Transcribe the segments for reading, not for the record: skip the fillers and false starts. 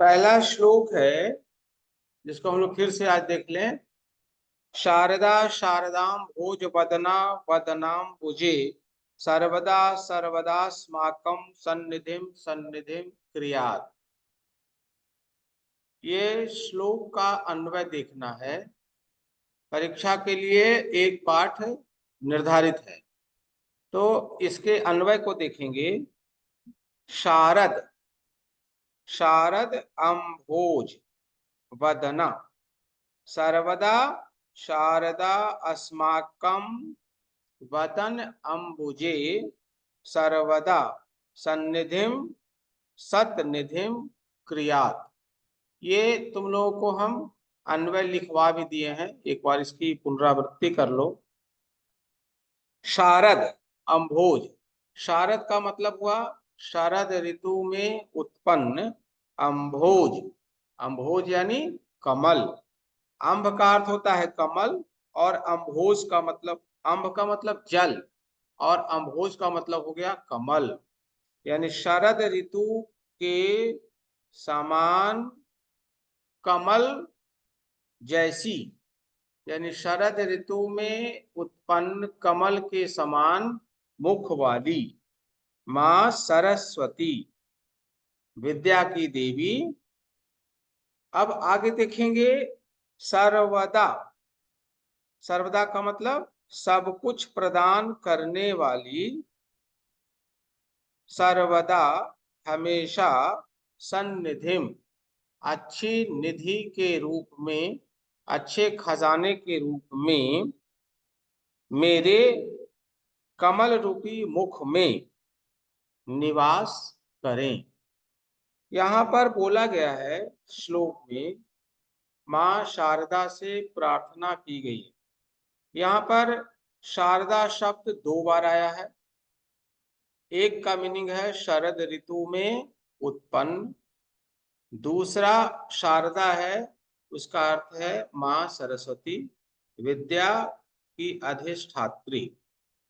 पहला श्लोक है जिसको हम लोग फिर से आज देख लें। शारदा शारदाम भोज वदना वदनाम भुजे सर्वदा सर्वदास्माकं सन्निधिं सन्निधिं क्रियात्। ये श्लोक का अन्वय देखना है। परीक्षा के लिए एक पाठ निर्धारित है, तो इसके अन्वय को देखेंगे। शारद शारद अम्भोज वदना सर्वदा शारदा अस्माकं वदन अम्बुजे सर्वदा सन्निधिम सतनिधिम क्रियात्। ये तुम लोगों को हम अन्वय लिखवा भी दिए हैं, एक बार इसकी पुनरावृत्ति कर लो। शारद अम्भोज, शारद का मतलब हुआ शरद ऋतु में उत्पन्न। अम्भोज, अम्भोज यानी कमल। अम्भ का अर्थ होता है कमल, और अम्भोज का मतलब, अम्भ का मतलब जल और अम्भोज का मतलब हो गया कमल। यानी शरद ऋतु के समान कमल जैसी, यानी शरद ऋतु में उत्पन्न कमल के समान मुख वाली माँ सरस्वती, विद्या की देवी। अब आगे देखेंगे। सर्वदा, सर्वदा का मतलब सब कुछ प्रदान करने वाली, सर्वदा हमेशा, सन्निधिम अच्छी निधि के रूप में, अच्छे खजाने के रूप में मेरे कमल रूपी मुख में निवास करें। यहाँ पर बोला गया है श्लोक में माँ शारदा से प्रार्थना की गई है। यहाँ पर शारदा शब्द दो बार आया है। एक का मीनिंग है शरद ऋतु में उत्पन्न, दूसरा शारदा है, उसका अर्थ है माँ सरस्वती, विद्या की अधिष्ठात्री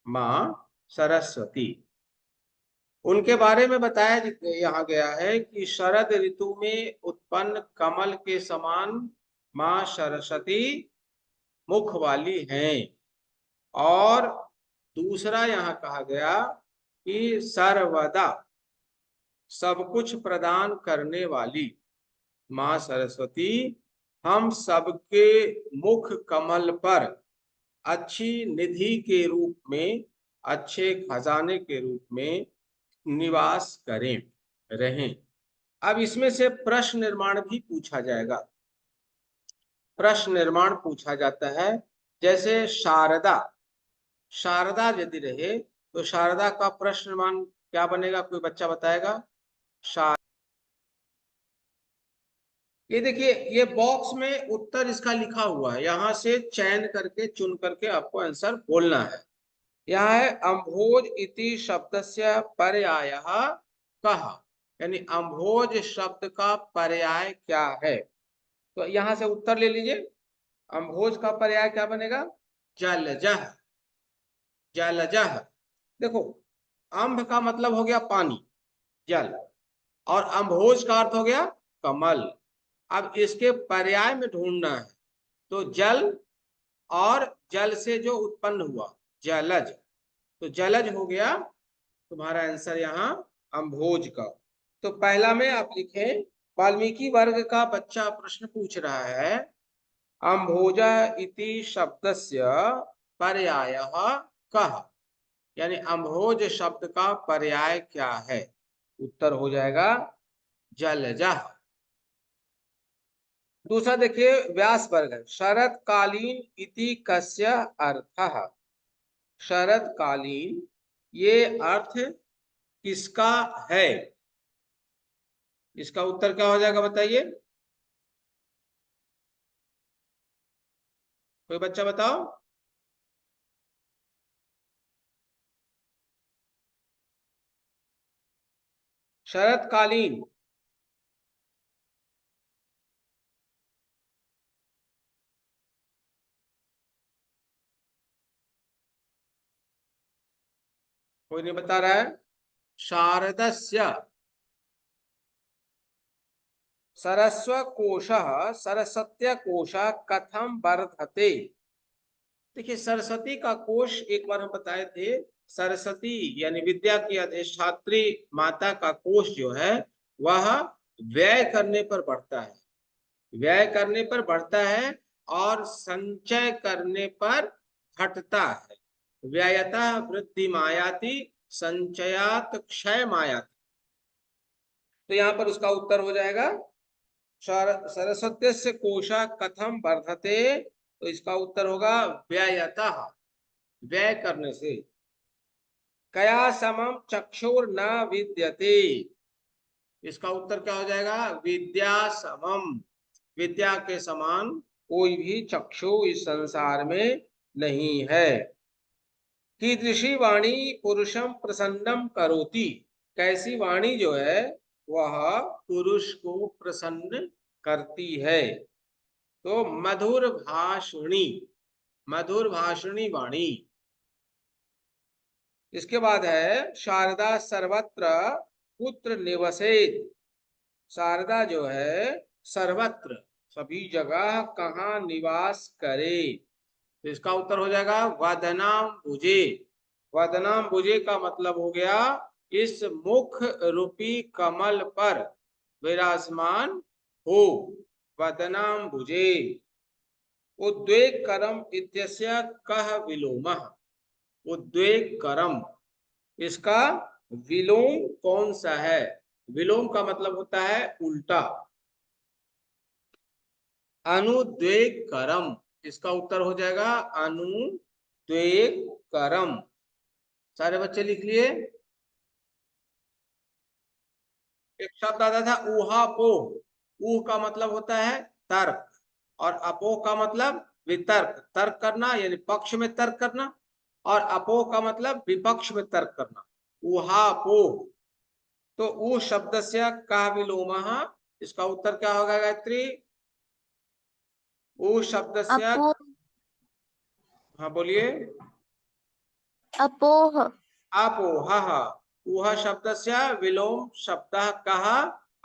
माँ सरस्वती। उनके बारे में बताया यहाँ गया है कि शरद ऋतु में उत्पन्न कमल के समान माँ सरस्वती मुख वाली हैं। और दूसरा यहाँ कहा गया कि सर्वदा सब कुछ प्रदान करने वाली माँ सरस्वती हम सबके मुख कमल पर अच्छी निधि के रूप में, अच्छे खजाने के रूप में निवास करें, रहें। अब इसमें से प्रश्न निर्माण भी पूछा जाएगा। प्रश्न निर्माण पूछा जाता है, जैसे शारदा, शारदा यदि रहे तो शारदा का प्रश्न निर्माण क्या बनेगा, कोई बच्चा बताएगा? ये देखिए, ये बॉक्स में उत्तर इसका लिखा हुआ है, यहां से चयन करके चुन करके आपको आंसर बोलना है। यह है अम्भोज इति शब्दस्य पर्यायः कः, यानी अम्भोज शब्द का पर्याय क्या है। तो यहां से उत्तर ले लीजिए। अम्भोज का पर्याय क्या बनेगा? जलजः, जलजः। देखो, अम्भ का मतलब हो गया पानी, जल, और अम्भोज का अर्थ हो गया कमल। अब इसके पर्याय में ढूंढना है, तो जल और जल से जो उत्पन्न हुआ जलज, तो जलज हो गया तुम्हारा आंसर यहाँ अम्भोज का। तो पहला में आप लिखें, वाल्मीकि वर्ग का बच्चा प्रश्न पूछ रहा है अम्भोजा इति शब्दस्य पर्यायः कः, यानी अम्भोज शब्द का पर्याय क्या है। उत्तर हो जाएगा जलजः। दूसरा देखिए, व्यास वर्ग है, शरतकालीन इति कस्य अर्थः, शरतकालीन ये अर्थ किसका है। इसका उत्तर क्या हो जाएगा बताइए, कोई बच्चा बताओ। शरतकालीन, कोई नहीं बता रहा है। शारदस्य, सरस्वकोशः सरस्वत्यकोशः कथम वर्धते। देखिए सरस्वती का कोश एक बार हम बताए थे, सरस्वती यानी विद्या की अधिष्ठात्री माता का कोश जो है वह व्यय करने पर बढ़ता है, व्यय करने पर बढ़ता है और संचय करने पर घटता है। व्ययतः वृद्धि मायाति संचयात क्षय मायाति। तो यहाँ पर उसका उत्तर हो जाएगा सरस्वत्यस्य कोशा कथम वर्धते, तो इसका उत्तर होगा व्ययतः, व्यय करने से। कया समम चक्षुर न विद्यते, इसका उत्तर क्या हो जाएगा विद्या समम, विद्या के समान कोई भी चक्षु इस संसार में नहीं है। कीदृशी वाणी पुरुषम प्रसन्नम करोति, कैसी वाणी जो है वह पुरुष को प्रसन्न करती है। तो मधुर भाषणी, मधुर भाषणी वाणी। इसके बाद है शारदा सर्वत्र पुत्र निवसेत, शारदा जो है सर्वत्र सभी जगह कहाँ निवास करे, तो इसका उत्तर हो जाएगा वदनाम भुजे। वदनाम भुजे का मतलब हो गया इस मुख रूपी कमल पर विराजमान हो, वदनाम भुजे। उद्वेग करम इत्यस्य कह विलोमः, उद्वेग करम इसका विलोम कौन सा है। विलोम का मतलब होता है उल्टा। अनुद्वेग करम, इसका उत्तर हो जाएगा अनुद्वेग करम। सारे बच्चे लिख लिए। एक शब्द आता था ऊहापोह, ऊह का मतलब होता है तर्क और अपोह का मतलब वितर्क, तर्क करना यानी पक्ष में तर्क करना, और अपोह का मतलब विपक्ष में तर्क करना, ऊहापोह। तो ऊ शब्द से का विलोमः, इसका उत्तर क्या होगा गायत्री। ऊ शब्द से, अपोह, हाँ बोलिए। अपोह, अपोहः, ऊह शब्द से विलोम शब्द कः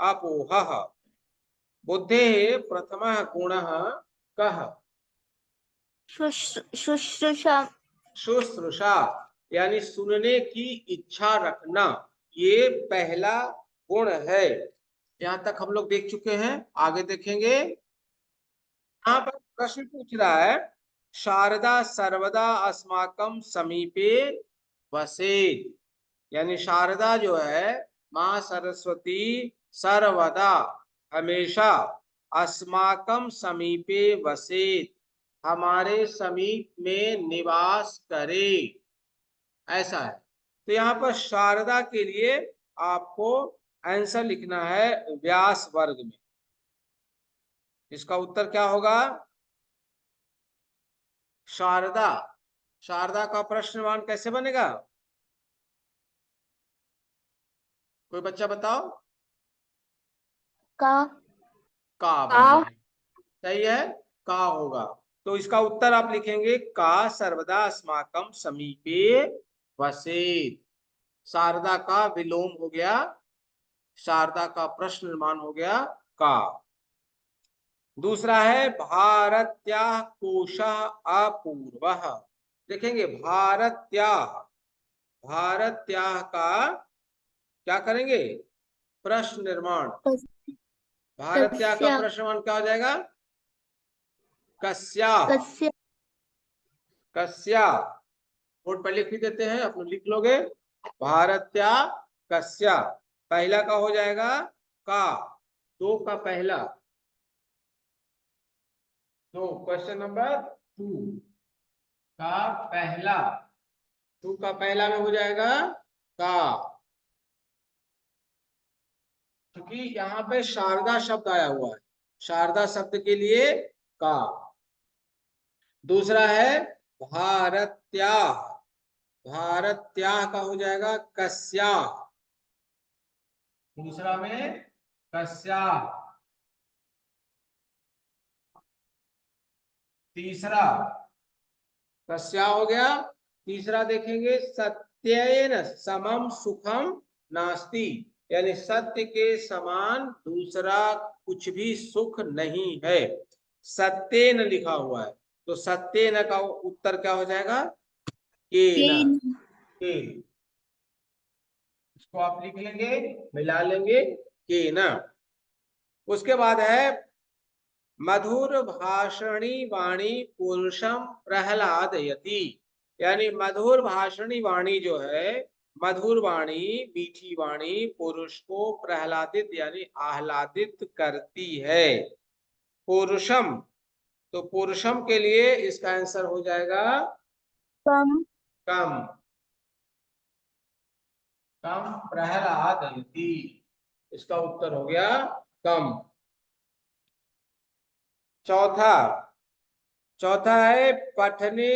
अपोहः। बुद्धेः प्रथमः गुणः कः। शुश्रूषा, शुश्रूषा यानी सुनने की इच्छा रखना, ये पहला गुण है। यहाँ तक हम लोग देख चुके हैं, आगे देखेंगे। यहाँ पर प्रश्न पूछ रहा है शारदा सर्वदा अस्माकं समीपे वसेत्, यानी शारदा जो है माँ सरस्वती सर्वदा हमेशा अस्माकं समीपे वसेत् हमारे समीप में निवास करे, ऐसा है। तो यहाँ पर शारदा के लिए आपको आंसर लिखना है व्यास वर्ग में। इसका उत्तर क्या होगा शारदा, शारदा का प्रश्नवान कैसे बनेगा, कोई बच्चा बताओ। का, का बन जाएगा, सही है, का होगा। तो इसका उत्तर आप लिखेंगे का सर्वदा अस्माकं समीपे वसेत्, शारदा का विलोम हो गया, शारदा का प्रश्न निर्माण हो गया का। दूसरा है भारत्याः कोशः अपूर्वः। देखेंगे भारत्याः, भारत्याः का क्या करेंगे प्रश्न निर्माण। भारत्याः का कस्य, प्रश्न निर्माण क्या हो जाएगा कस्याः, कस्य, कस्याः। बोर्ड पर लिख भी देते हैं, आप लोग लिख लोगे भारत्याः कस्याः, पहला का हो जाएगा का, दो का पहला, तो क्वेश्चन नंबर 2 का पहला, 2 का पहला में हो जाएगा का, क्योंकि यहाँ पे शारदा शब्द आया हुआ है, शारदा शब्द के लिए का। दूसरा है भारत्याः, भारत्याः का हो जाएगा कस्याः, दूसरा में कस्याः। तीसरा कस्या हो गया, तीसरा देखेंगे सत्येन समम सुखम नास्ति, यानी सत्य के समान दूसरा कुछ भी सुख नहीं है। सत्येन लिखा हुआ है, तो सत्येन का उत्तर क्या हो जाएगा? केन। केन। केन, इसको आप लिख लेंगे, मिला लेंगे, केन। उसके बाद है मधुर भाषणी वाणी पुरुषम प्रहलादयति। यानी मधुर भाषणी वाणी जो है, मधुर वाणी, मीठी वाणी पुरुष को प्रहलादित यानी आह्लादित करती है। पुरुषम, तो पुरुषम के लिए इसका आंसर हो जाएगा कम। कम। कम प्रहलादयति, इसका उत्तर हो गया कम। चौथा, चौथा है पठने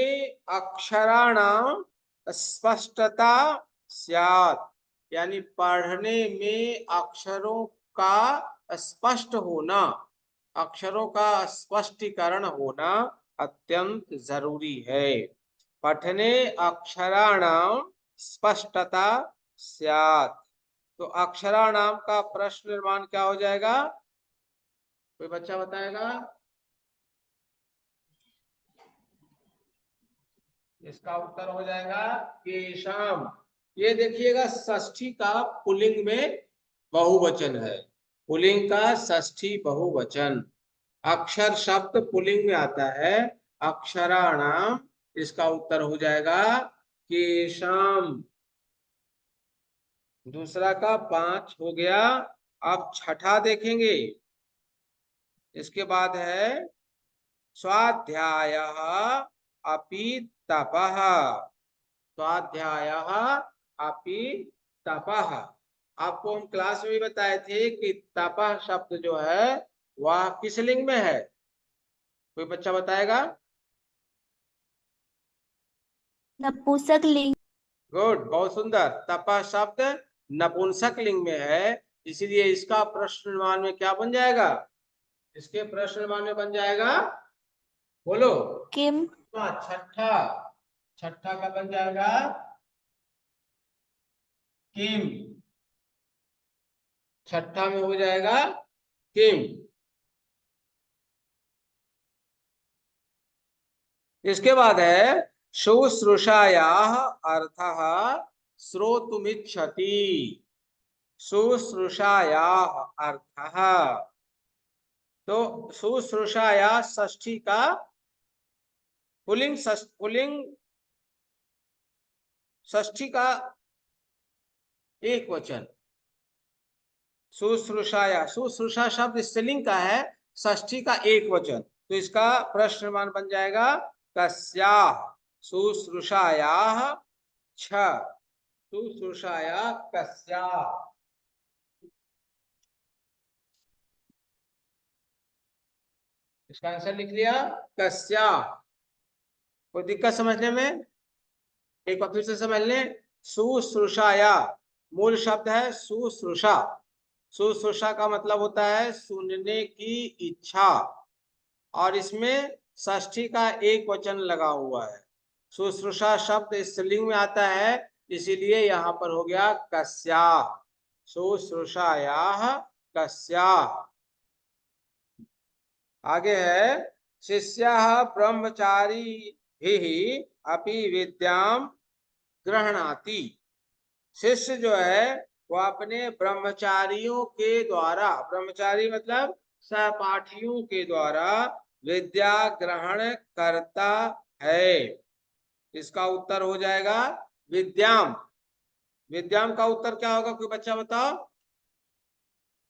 अक्षराणाम स्पष्टता स्यात्। यानी पढ़ने में अक्षरों का स्पष्ट होना, अक्षरों का स्पष्टीकरण होना अत्यंत जरूरी है। पठने अक्षराणाम स्पष्टता स्यात्, तो अक्षराणाम का प्रश्न निर्माण क्या हो जाएगा? कोई बच्चा बताएगा? इसका उत्तर हो जाएगा केशम। ये देखिएगा षष्ठी का पुल्लिंग में बहुवचन है, पुल्लिंग का षष्ठी बहुवचन। अक्षर शब्द पुल्लिंग में आता है, अक्षराणाम, इसका उत्तर हो जाएगा केशम। दूसरा का 5 हो गया। अब छठा देखेंगे। इसके बाद है स्वाध्यायः अपि तपः। स्वाध्यायः अपि तपः। आपको हम क्लास में भी बताए थे कि तपः शब्द जो है वह किस लिंग में है? कोई बच्चा बताएगा? नपुंसक लिंग। गुड, बहुत सुंदर। तपः शब्द नपुंसक लिंग में है, इसीलिए इसका प्रश्न निर्माण में क्या बन जाएगा? इसके प्रश्न निर्माण में बन जाएगा, बोलो। किम। छठा, छठा का बन जाएगा किम। छठा में हो जाएगा किम। इसके बाद है शुश्रूषायाः अर्थः श्रोतुमिच्छति। शुश्रूषायाः अर्थः, तो शुश्रूषाया षष्ठी का पुल्लिंग, पुल्लिंग षष्ठी का एक वचन शुश्रूषाया। शुश्रूषा शब्द स्त्रीलिंग का है, षष्ठी का एक वचन, तो इसका प्रश्न निर्माण बन जाएगा कस्याः शुश्रूषायाः छ। शुश्रूषाया कस्याः। इसका आंसर लिख लिया कस्याः। कोई दिक्कत समझने में? एक बार फिर से समझ लें। शुश्रूषाया मूल शब्द है शुश्रूषा। शुश्रूषा का मतलब होता है सुनने की इच्छा, और इसमें षष्ठी का एक वचन लगा हुआ है। शुश्रूषा शब्द स्त्रीलिंग में आता है, इसीलिए यहाँ पर हो गया कस्याः। शुश्रूषायाः कस्याः। आगे है शिष्यः ब्रह्मचारिभिः अपि विद्यां गृह्णाति। शिष्य जो है वो अपने ब्रह्मचारियों के द्वारा, ब्रह्मचारी मतलब सहपाठियों के द्वारा विद्या ग्रहण करता है। इसका उत्तर हो जाएगा विद्याम। विद्याम का उत्तर क्या होगा? कोई बच्चा बताओ।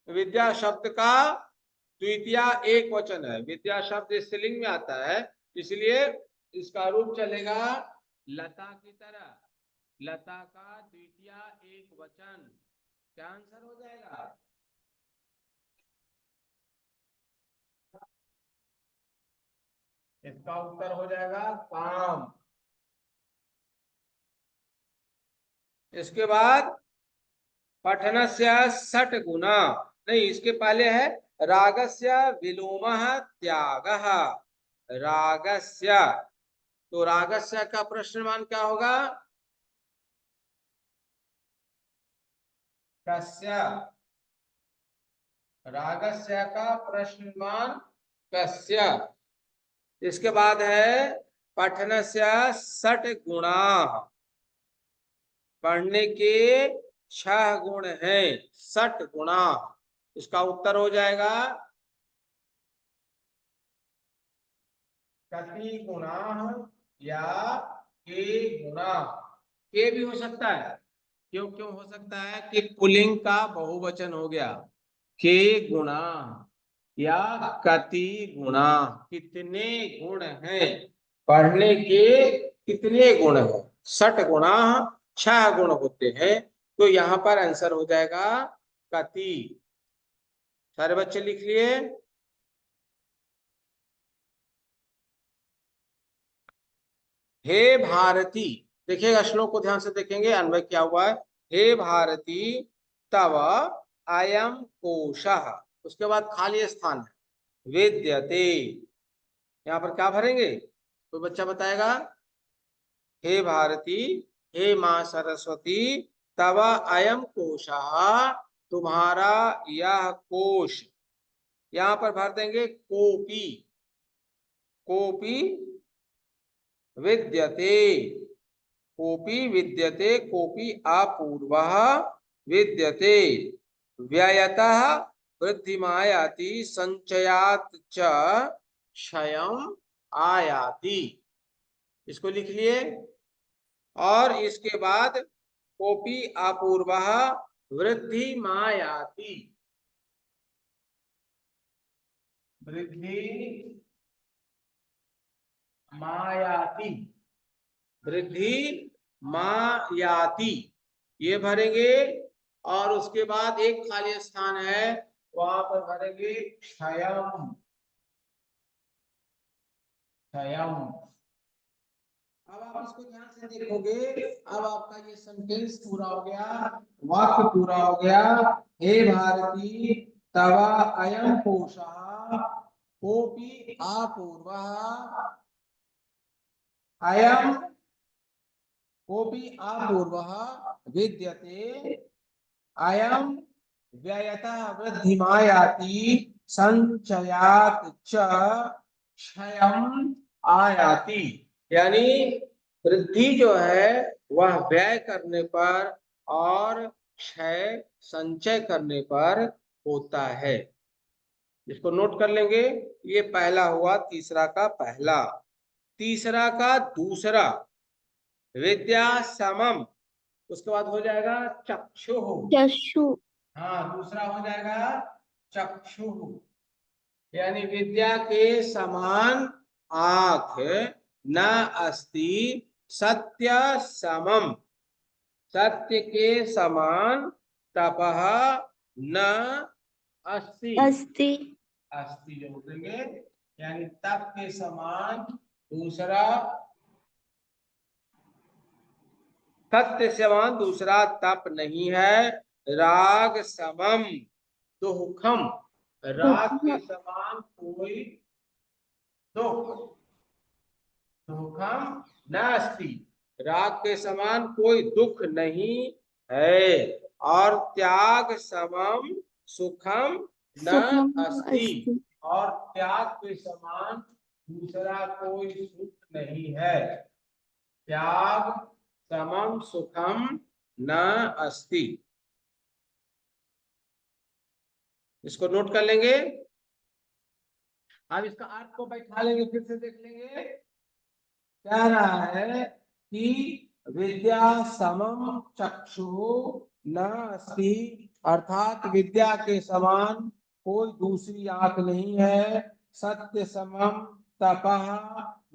विद्या शब्द का द्वितीया एक वचन है, विद्या शब्द स्त्रीलिंग में आता है, इसलिए इसका रूप चलेगा लता की तरह। लता का द्वितीया एक वचन, क्या आंसर हो जाएगा? इसका उत्तर हो जाएगा काम। इसके बाद पठनस्य षट गुना, नहीं, इसके पहले है रागस्य विलोमः त्यागः। रागस्य, तो रागस्य का प्रश्नमान क्या होगा? कस्य। रागस्य का प्रश्नमान कस्य। इसके बाद है पठनस्य षट गुणा, पढ़ने के 6 गुण हैं, षट गुणा। इसका उत्तर हो जाएगा कति गुणा या के गुणा। के भी हो सकता है, क्यों क्यों हो सकता है कि पुल्लिंग का बहुवचन हो गया, के गुणा या कति गुणा, कितने गुण हैं, पढ़ने के कितने गुण हैं, षट गुणा, 6 गुण होते हैं। तो यहाँ पर आंसर हो जाएगा कति। सारे बच्चे लिख लिए। हे भारती, देखिएगा श्लोक को ध्यान से देखेंगे, अन्वय क्या हुआ है। हे भारती तव अयम कोशः, उसके बाद खाली स्थान है विद्यते, यहाँ पर क्या भरेंगे तो बच्चा बताएगा। हे भारती, हे माँ सरस्वती, तव अयम कोशः, तुम्हारा यह कोश, यहाँ पर भर देंगे कोपी, कोपी विद्यते, कोपी विद्यते, कोपी अपूर्वः विद्यते, व्ययतः वृद्धिमायाति, संचयात च क्षयम् आयाति। इसको लिख लिए। और इसके बाद कोपी अपूर्वः वृद्धिमायाति, वृद्धि मायाति, वृद्धि मायाति, ये भरेंगे। और उसके बाद एक खाली स्थान है, वहां पर भरेंगे क्षयम, क्षयम। अब आप इसको ध्यान से देखोगे, अब आपका ये सेंटेंस पूरा हो गया, वाक्य पूरा हो गया। हे भारती तव अयम कोशः कोपि अपूर्वः, अयम कोपि अपूर्वः विद्यते, अयम व्ययतः वृद्धिमायाति, संचयात च क्षयम् आयाति। यानी वृद्धि जो है वह व्यय करने पर और क्षय संचय करने पर होता है। इसको नोट कर लेंगे। ये पहला हुआ, तीसरा का पहला। तीसरा का दूसरा, विद्या समम, उसके बाद हो जाएगा चक्षु। चक्षु, हाँ, दूसरा हो जाएगा चक्षु, यानी विद्या के समान आंख न अस्ति, सत्य समम, सत्य के समान तपः न अस्ति, अस्ति, अस्ति जो बोलेंगे, यानी तप के समान दूसरा, सत्य समान दूसरा तप नहीं है। राग समम दुखम, राग के समान कोई दुख, दुखम नास्ति, राग के समान कोई दुख नहीं है। और त्याग समम सुखम न सुखम अस्ति, अस्ति, और त्याग के समान दूसरा कोई सुख नहीं है। त्याग समम सुखम न अस्ति, इसको नोट कर लेंगे। अब इसका अर्थ को बैठा लेंगे, फिर से देख लेंगे। कह रहा है कि विद्या समम चक्षु न अस्ति, अर्थात विद्या के समान कोई दूसरी आंख नहीं है। सत्य समम तपः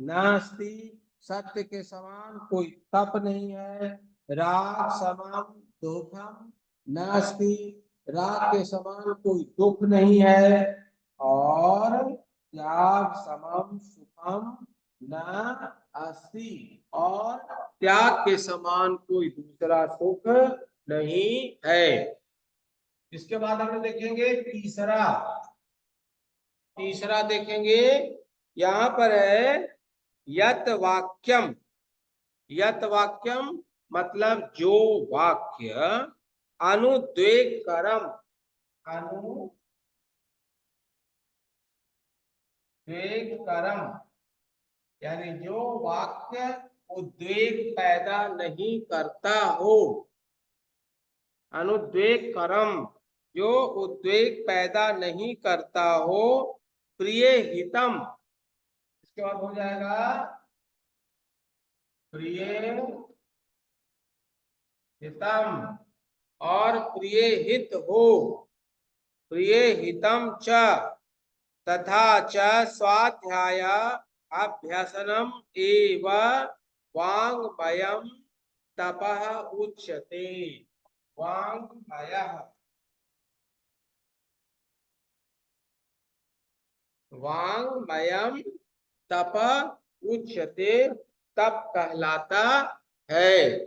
नास्ति, सत्य के समान कोई तप नहीं है। राग समम दुखम नास्ति, राग के समान कोई दुख नहीं है। और त्याग समम सुखम न अस्ति, और त्याग के समान कोई दूसरा सुख नहीं है। इसके बाद हम देखेंगे तीसरा, तीसरा देखेंगे, यहां पर है यत वाक्यम। यत वाक्यम मतलब जो वाक्य अनुद्वेगकरम, अनुद्वेगकरम उद्वेगकरम, यानी जो वाक्य उद्वेग पैदा नहीं करता हो। अनुद्वेगकरम, जो उद्वेग पैदा नहीं करता हो। प्रिय हितम, इसके बाद हो जाएगा प्रिय हितम, और प्रिय हित हो। प्रिय हितम च, तथा च स्वाध्याय अभ्यसनम एव वाङ्मयं तपः उच्यते। वाङ्मयः, वाङ्मयं तप उच्यते, तप कहलाता है।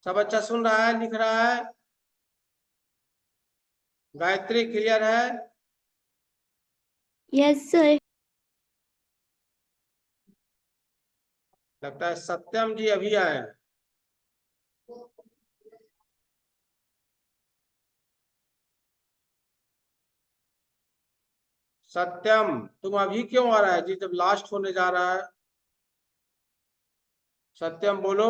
सब अच्छा सुन रहा है, लिख रहा है? गायत्री क्लियर है? Yes sir. लगता है सत्यम जी अभी आए हैं। सत्यम, तुम अभी क्यों आ रहा है जी, जब लास्ट होने जा रहा है? सत्यम बोलो।